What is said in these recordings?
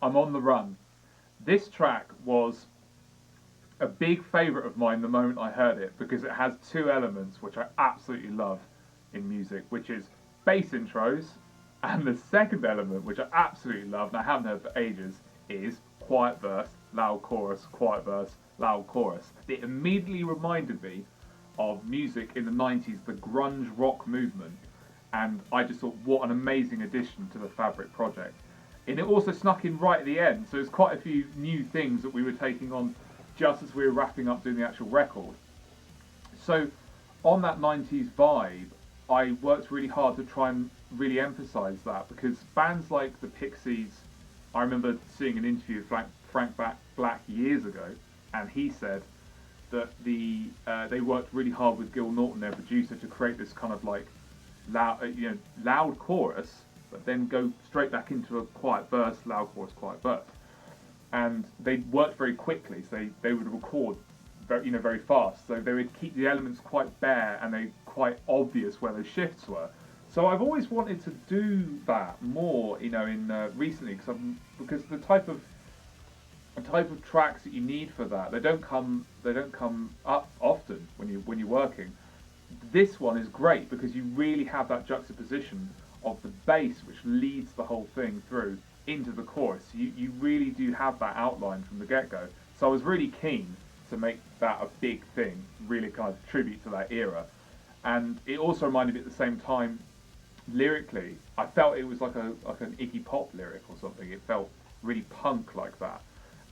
I'm on the run. This track was a big favourite of mine the moment I heard it because it has two elements which I absolutely love in music, which is bass intros, and the second element, which I absolutely love and I haven't heard for ages, is quiet verse, loud chorus, quiet verse, loud chorus. It immediately reminded me of music in the 90s, the grunge rock movement, and I just thought, what an amazing addition to the Fabric project. And it also snuck in right at the end, so there's quite a few new things that we were taking on just as we were wrapping up doing the actual record. So on that 90s vibe, I worked really hard to try and really emphasise that, because bands like the Pixies, I remember seeing an interview with Frank Black years ago, and he said that they worked really hard with Gil Norton, their producer, to create this kind of like loud chorus, but then go straight back into a quiet verse, loud chorus, quiet verse. And they worked very quickly, so they would record very fast. So they would keep the elements quite bare and they quite obvious where those shifts were. So I've always wanted to do that more, in recently, because the type of tracks that you need for that, they don't come up often when you're working. This one is great because you really have that juxtaposition of the bass, which leads the whole thing through into the chorus. You really do have that outline from the get-go. So I was really keen to make that a big thing, really kind of tribute to that era. And it also reminded me at the same time, lyrically, I felt it was like an Iggy Pop lyric or something. It felt really punk like that.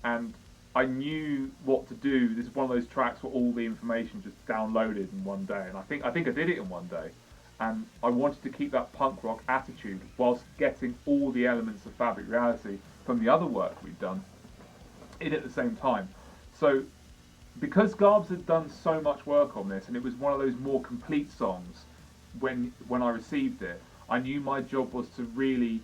And I knew what to do. This is one of those tracks where all the information just downloaded in one day. And I think I did it in one day. And I wanted to keep that punk rock attitude whilst getting all the elements of Fabric Reality from the other work we've done in at the same time. So because Garbs had done so much work on this, and it was one of those more complete songs when I received it, I knew my job was to really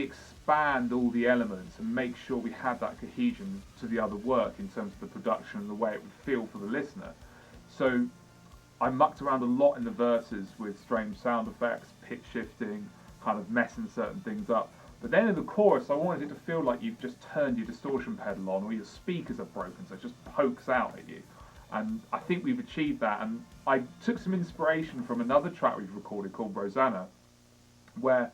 expand all the elements and make sure we had that cohesion to the other work in terms of the production and the way it would feel for the listener. So I mucked around a lot in the verses with strange sound effects, pitch shifting, kind of messing certain things up. But then in the chorus, I wanted it to feel like you've just turned your distortion pedal on, or your speakers are broken, so it just pokes out at you. And I think we've achieved that. And I took some inspiration from another track we've recorded called Rosanna, where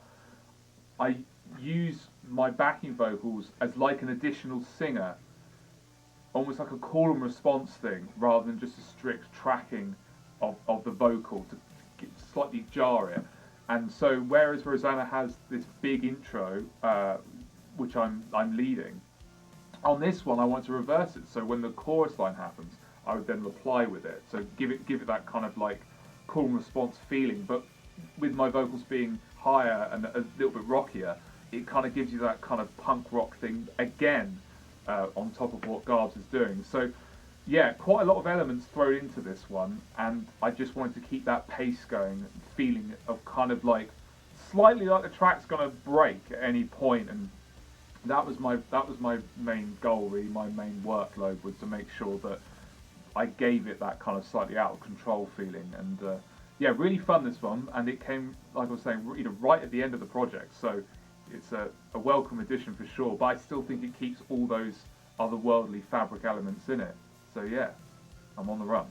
I use my backing vocals as like an additional singer, almost like a call and response thing, rather than just a strict tracking of the vocal to slightly jar it. And so whereas Rosanna has this big intro, which I'm leading, on this one I want to reverse it. So when the chorus line happens, I would then reply with it. So give it that kind of like call and response feeling, but with my vocals being higher and a little bit rockier, it kind of gives you that kind of punk rock thing again, on top of what Garbs is doing. So yeah, quite a lot of elements thrown into this one, and I just wanted to keep that pace going, feeling of kind of like slightly like the track's gonna break at any point, and that was my main goal, really. My main workload was to make sure that I gave it that kind of slightly out of control feeling, and yeah, really fun this one, and it came, like I was saying, right at the end of the project, so it's a welcome addition for sure. But I still think it keeps all those otherworldly Fabric elements in it. So yeah, I'm on the run.